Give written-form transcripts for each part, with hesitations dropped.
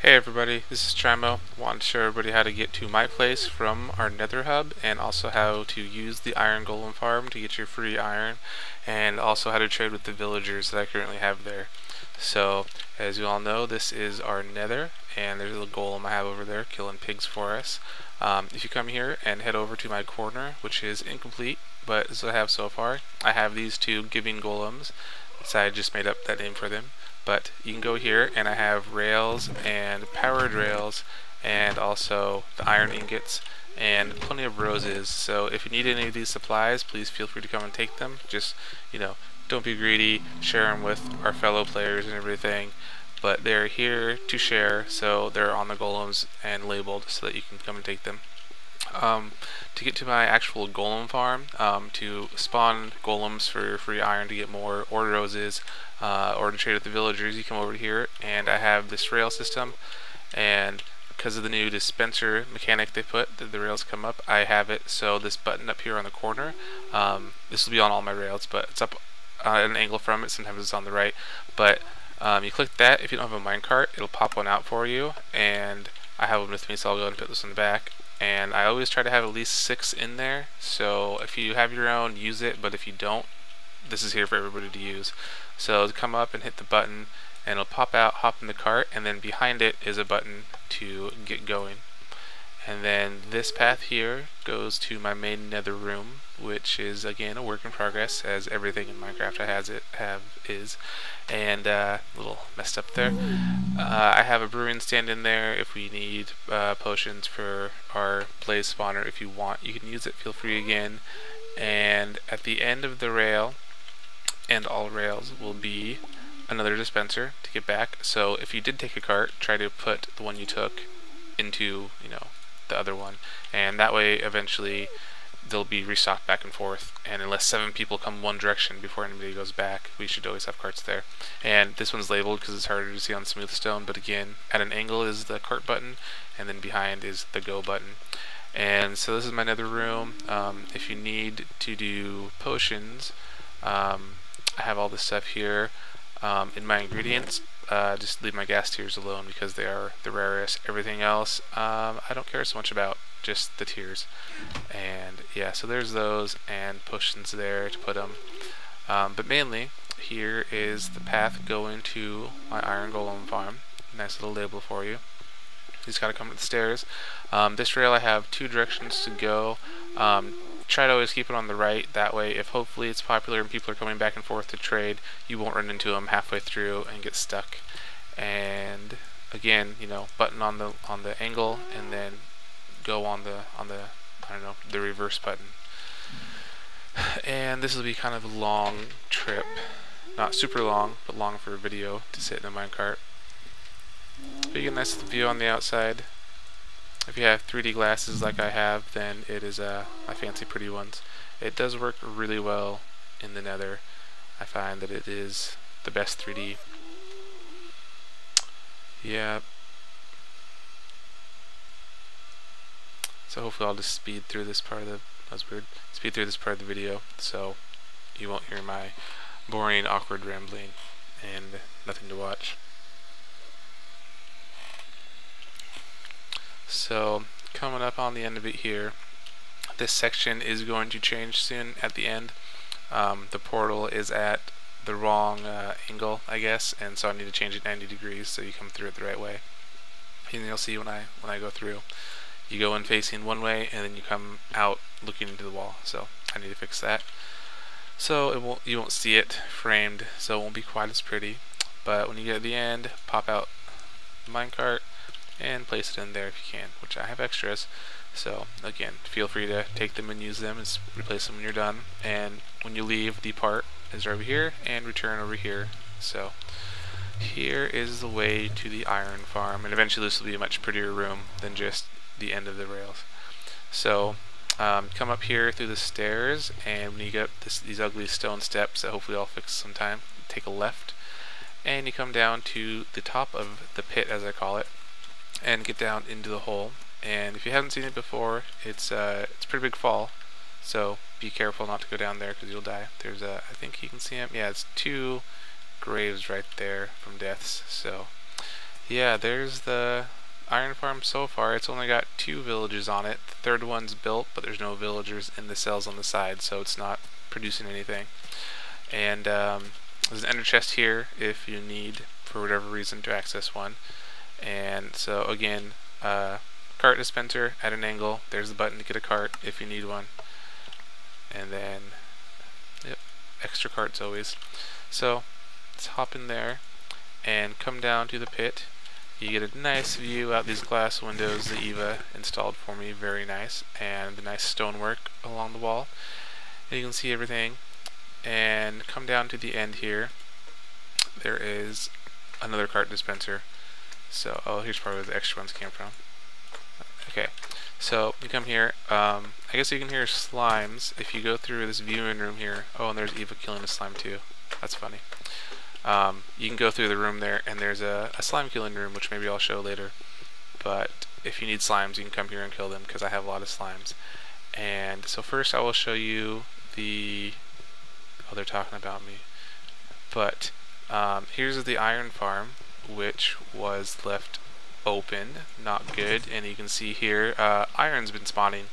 Hey everybody, this is Trimo. Want to show everybody how to get to my place from our Nether hub, and also how to use the Iron Golem farm to get your free iron, and also how to trade with the villagers that I currently have there. So, as you all know, this is our Nether, and there's a little golem I have over there killing pigs for us. If you come here and head over to my corner, which is incomplete, but this is what I have so far. I have these two giving golems, so I just made up that name for them. But you can go here and I have rails and powered rails and also the iron ingots and plenty of roses. So if you need any of these supplies, please feel free to come and take them. Just, don't be greedy, share them with our fellow players and everything. But they're here to share, so they're on the golems and labeled so that you can come and take them. To get to my actual golem farm, to spawn golems for free iron to get more, or roses, or to trade with the villagers, you come over here, and I have this rail system, and because of the new dispenser mechanic they put, the rails come up, I have it so this button up here on the corner, this will be on all my rails, but it's up at an angle from it, sometimes it's on the right, but you click that. If you don't have a minecart, it'll pop one out for you, and I have one with me, so I'll go and put this in the back. And I always try to have at least 6 in there, so if you have your own, use it, but if you don't, this is here for everybody to use. So come up and hit the button, and it'll pop out, hop in the cart, and then behind it is a button to get going. And then this path here goes to my main nether room, which is again a work in progress, as everything in Minecraft is. And a little messed up there. I have a brewing stand in there if we need potions for our blaze spawner. If you want, you can use it, feel free again. And at the end of the rail, and all rails, will be another dispenser to get back. So if you did take a cart, try to put the one you took into, the other one, and that way eventually they'll be restocked back and forth, and unless 7 people come one direction before anybody goes back, we should always have carts there. And this one's labeled because it's harder to see on smooth stone, but again, at an angle is the cart button, and then behind is the go button. And so this is my nether room. If you need to do potions, I have all this stuff here in my ingredients. Just leave my gas tiers alone because they are the rarest. Everything else I don't care so much about, just the tiers. And yeah, so there's those, and potions there to put them. But mainly, here is the path going to my iron golem farm. Nice little label for you. You just gotta come to the stairs. This rail I have 2 directions to go. Try to always keep it on the right, that way if hopefully it's popular and people are coming back and forth to trade, you won't run into them halfway through and get stuck. And again, button on the angle, and then go on the the reverse button. And this will be kind of a long trip, not super long, but long for a video to sit in the minecart. But you get a nice view on the outside. If you have 3D glasses like I have, then it is my fancy pretty ones. It does work really well in the nether. I find that it is the best 3D. Yeah. So hopefully I'll just speed through this part of the speed through this part of the video, so you won't hear my boring, awkward rambling and nothing to watch. So, coming up on the end of it here, this section is going to change soon at the end. The portal is at the wrong angle, I guess, and so I need to change it 90 degrees so you come through it the right way. And you'll see when I go through. You go in facing one way, and then you come out looking into the wall, so I need to fix that. So you won't see it framed, so it won't be quite as pretty. But when you get to the end, pop out the minecart, and place it in there if you can, which I have extras. So again, feel free to take them and use them, and replace them when you're done. And when you leave, depart is over here, and return over here. So here is the way to the iron farm, and eventually this will be a much prettier room than just the end of the rails. So come up here through the stairs, and when you get up these ugly stone steps that hopefully I'll fix sometime, take a left, and you come down to the top of the pit, as I call it, and get down into the hole. And if you haven't seen it before, it's a pretty big fall, so be careful not to go down there because you'll die. There's I think you can see them. Yeah, it's 2 graves right there from deaths. So Yeah, there's the iron farm so far. It's only got 2 villages on it. The third one's built, but there's no villagers in the cells on the side, so it's not producing anything. And there's an ender chest here if you need, for whatever reason, to access one. And so again, cart dispenser at an angle. There's the button to get a cart if you need one. And then, yep, extra carts always. So let's hop in there and come down to the pit. You get a nice view out these glass windows that Eva installed for me, very nice, and the nice stonework along the wall. And you can see everything. And come down to the end here. There is another cart dispenser. So, oh, here's probably where the extra ones came from. Okay, so you come here. I guess you can hear slimes if you go through this viewing room here. Oh, and there's Eva killing a slime too. That's funny. You can go through the room there, and there's a slime killing room, which maybe I'll show later. But if you need slimes, you can come here and kill them, because I have a lot of slimes. And so first I will show you the... Oh, they're talking about me. But here's the iron farm, which was left open, not good. And you can see here, iron's been spawning,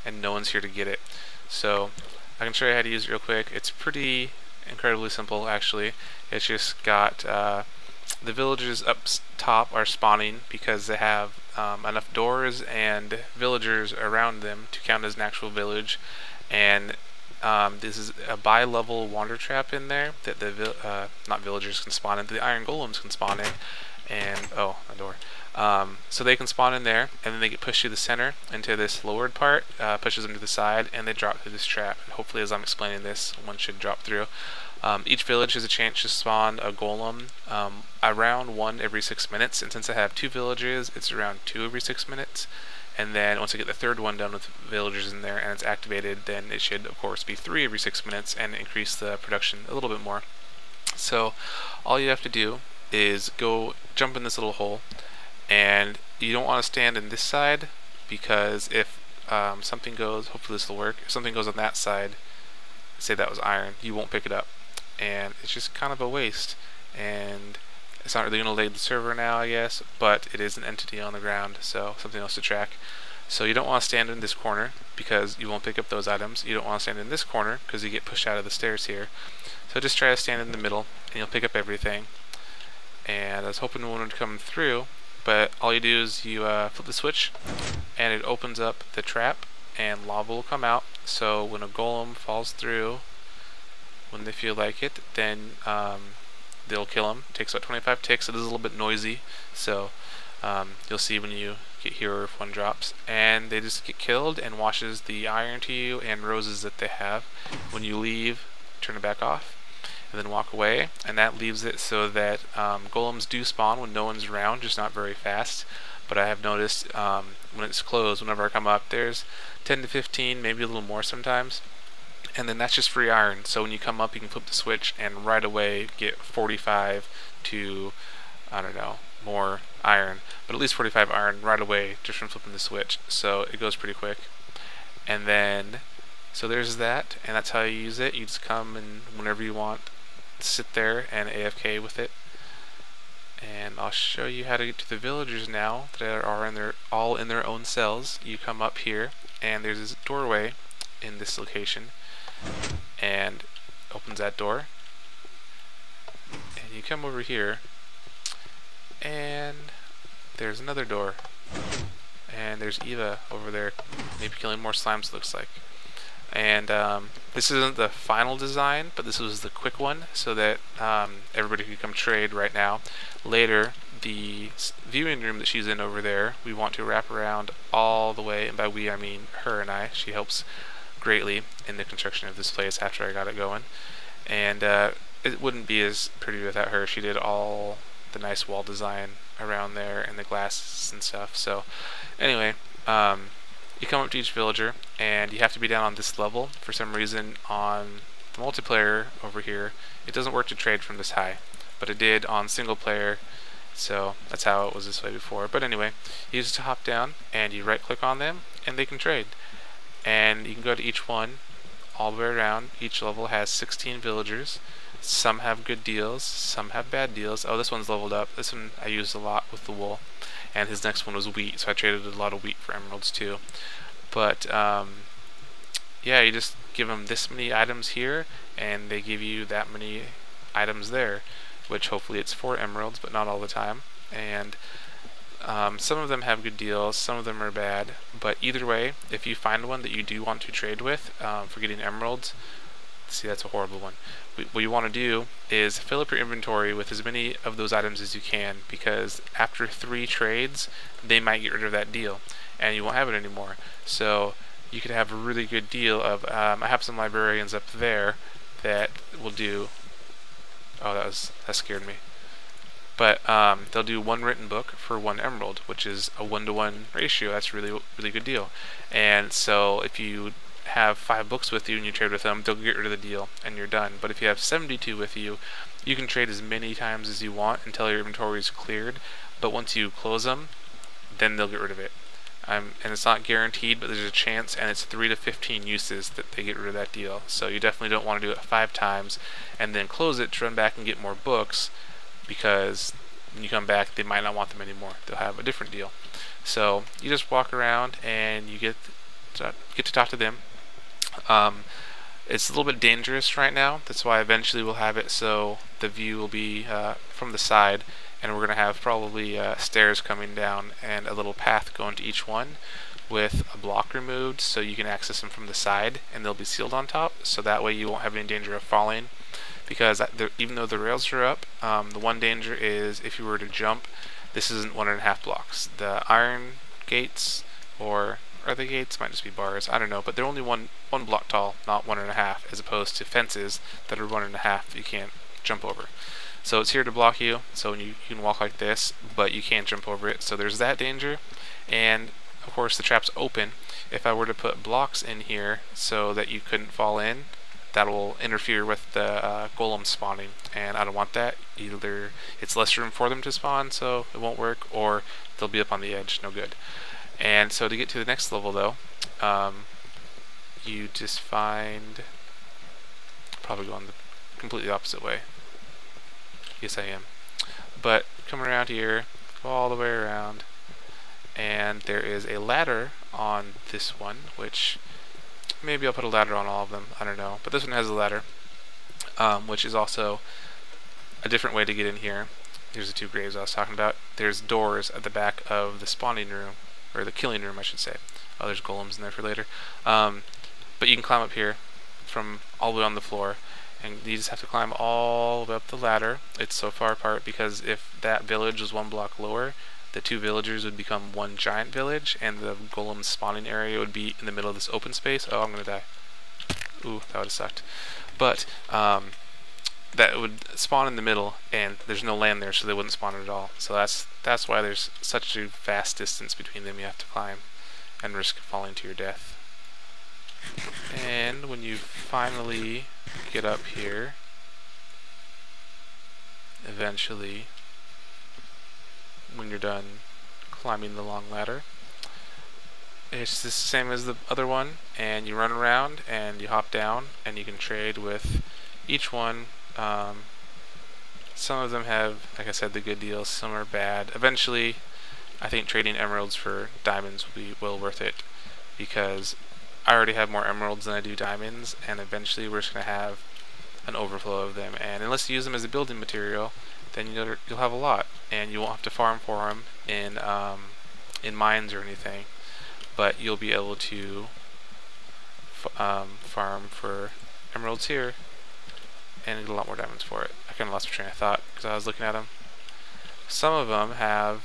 and no one's here to get it. So I can show you how to use it real quick. It's pretty incredibly simple, actually. It's just got the villagers up top are spawning because they have enough doors and villagers around them to count as an actual village. And this is a bi-level wander trap in there that the not villagers can spawn in, the iron golems can spawn in. And oh, a door. So they can spawn in there, and then they get pushed to the center into this lowered part, pushes them to the side, and they drop through this trap. And hopefully, as I'm explaining this, one should drop through. Each village has a chance to spawn a golem around 1 every 6 minutes, and since I have 2 villages, it's around 2 every 6 minutes. And then once I get the third one done with villagers in there and it's activated, then it should of course be 3 every 6 minutes and increase the production a little bit more. So all you have to do is go jump in this little hole, and you don't want to stand in this side, because if something goes, hopefully this will work, if something goes on that side, say that was iron, you won't pick it up, and it's just kind of a waste. And it's not really going to lag the server now, I guess, but it is an entity on the ground, so something else to track. So you don't want to stand in this corner because you won't pick up those items. You don't want to stand in this corner because you get pushed out of the stairs here. So just try to stand in the middle and you'll pick up everything. And I was hoping one would come through, but all you do is you flip the switch and it opens up the trap and lava will come out. So when a golem falls through, when they feel like it, then they'll kill him. It takes about 25 ticks. It is a little bit noisy, so you'll see when you get here or if one drops. And they just get killed and washes the iron to you and roses that they have. When you leave, turn it back off and then walk away. And that leaves it so that golems do spawn when no one's around, just not very fast. But I have noticed when it's closed, whenever I come up, there's 10 to 15, maybe a little more sometimes. And then that's just free iron, so when you come up you can flip the switch and right away get 45 to, I don't know, more iron, but at least 45 iron right away just from flipping the switch, so it goes pretty quick. And then, so there's that, and that's how you use it. You just come and whenever you want, sit there and AFK with it. And I'll show you how to get to the villagers now that are all in their own cells. You come up here, and there's this doorway in this location, and opens that door, and you come over here and there's another door, and there's Eva over there maybe killing more slimes, looks like. And this isn't the final design, but this was the quick one so that everybody could come trade right now. Later, the viewing room that she's in over there, we want to wrap around all the way, and by we I mean her and I. She helps greatly in the construction of this place after I got it going, and it wouldn't be as pretty without her. She did all the nice wall design around there and the glasses and stuff. So anyway, you come up to each villager and you have to be down on this level. For some reason on the multiplayer over here it doesn't work to trade from this high, but it did on single player, so that's how it was this way before. But anyway, you just hop down and you right click on them and they can trade. And you can go to each one all the way around. Each level has 16 villagers. Some have good deals, some have bad deals. Oh, this one's leveled up. This one I used a lot with the wool, and his next one was wheat, so I traded a lot of wheat for emeralds too. But yeah, you just give them this many items here, and they give you that many items there, which hopefully it's 4 emeralds, but not all the time. And some of them have good deals, some of them are bad, but either way, if you find one that you do want to trade with for getting emeralds, see, that's a horrible one. What you want to do is fill up your inventory with as many of those items as you can, because after 3 trades, they might get rid of that deal, and you won't have it anymore. So you could have a really good deal of, I have some librarians up there that will do, oh, that scared me. But they'll do 1 written book for 1 emerald, which is a 1-to-1 ratio. That's really good deal. And so if you have 5 books with you and you trade with them, they'll get rid of the deal and you're done. But if you have 72 with you, you can trade as many times as you want until your inventory is cleared. But once you close them, then they'll get rid of it. And it's not guaranteed, but there's a chance, and it's 3 to 15 uses that they get rid of that deal. So you definitely don't want to do it 5 times and then close it to run back and get more books, because when you come back, they might not want them anymore. They'll have a different deal. So you just walk around and you get to talk to them. It's a little bit dangerous right now. That's why eventually we'll have it so the view will be from the side, and we're going to have probably stairs coming down and a little path going to each one with a block removed, so you can access them from the side, and they'll be sealed on top, so that way you won't have any danger of falling. Because even though the rails are up, the one danger is if you were to jump, this isn't 1.5 blocks. The iron gates, or are they gates? Might just be bars. I don't know, but they're only one block tall, not 1.5, as opposed to fences that are 1.5 you can't jump over. So it's here to block you, so you can walk like this, but you can't jump over it. So there's that danger, and of course the trap's open. If I were to put blocks in here so that you couldn't fall in, that will interfere with the golem spawning, and I don't want that. Either it's less room for them to spawn, so it won't work, or they'll be up on the edge, no good. And so to get to the next level though, you just find, probably going the completely opposite way. Yes, I am. But come around here, go all the way around, and there is a ladder on this one, which maybe I'll put a ladder on all of them, I don't know. But this one has a ladder, which is also a different way to get in here. Here's the 2 graves I was talking about. There's doors at the back of the spawning room, or the killing room I should say. Oh, there's golems in there for later. But you can climb up here from all the way on the floor, and you just have to climb all the way up the ladder. It's so far apart because if that village was 1 block lower, the 2 villagers would become 1 giant village, and the golem spawning area would be in the middle of this open space. Oh, I'm gonna die. Ooh, that would have sucked. But that would spawn in the middle, and there's no land there, so they wouldn't spawn at all. So that's why there's such a vast distance between them. You have to climb and risk falling to your death. And when you finally get up here, eventually, when you're done climbing the long ladder, it's the same as the other one, and you run around and you hop down, and you can trade with each one. Some of them have, like I said, the good deals, some are bad. Eventually, I think trading emeralds for diamonds will be well worth it, because I already have more emeralds than I do diamonds, and eventually we're just going to have an overflow of them. And unless you use them as a building material, then you'll have a lot, and you won't have to farm for them in mines or anything. But you'll be able to farm for emeralds here and get a lot more diamonds for it. I kind of lost my train of thought because I was looking at them. Some of them have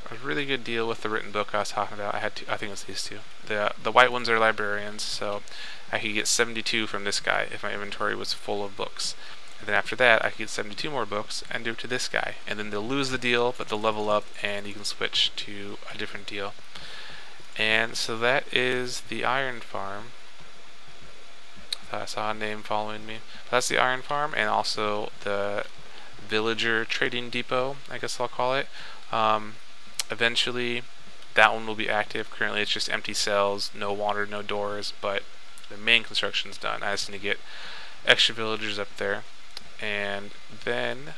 a really good deal with the written book I was talking about. I think it's these 2. The white ones are librarians, so I could get 72 from this guy if my inventory was full of books. And then after that, I could get 72 more books and do it to this guy. And then they'll lose the deal, but they'll level up, and you can switch to a different deal. And so that is the iron farm. I thought I saw a name following me. That's the iron farm, and also the villager trading depot, I guess I'll call it. Eventually, that one will be active. Currently, it's just empty cells, no water, no doors, but the main construction's done. I just need to get extra villagers up there. And then,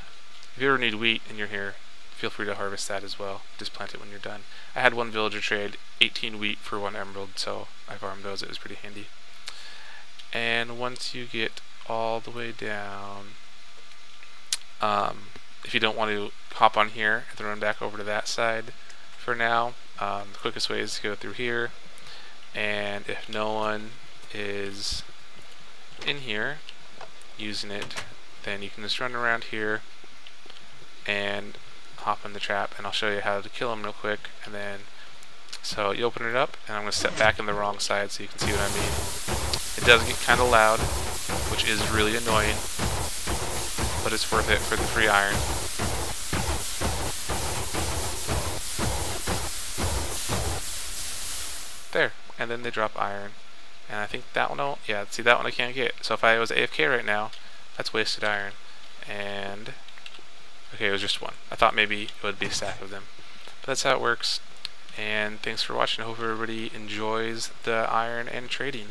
if you ever need wheat and you're here, feel free to harvest that as well. Just plant it when you're done. I had one villager trade 18 wheat for 1 emerald, so I farmed those. It was pretty handy. And once you get all the way down, if you don't want to hop on here and then run back over to that side for now, the quickest way is to go through here, and if no one is in here using it, then you can just run around here and hop in the trap, and I'll show you how to kill them real quick. And then, so you open it up, and I'm going to step back in the wrong side so you can see what I mean. It does get kind of loud, which is really annoying, but it's worth it for the free iron. There, and then they drop iron. And I think that one, yeah, see that one I can't get. So if I was AFK right now, that's wasted iron. And, okay, it was just one. I thought maybe it would be a stack of them. But that's how it works. And thanks for watching. I hope everybody enjoys the iron and trading.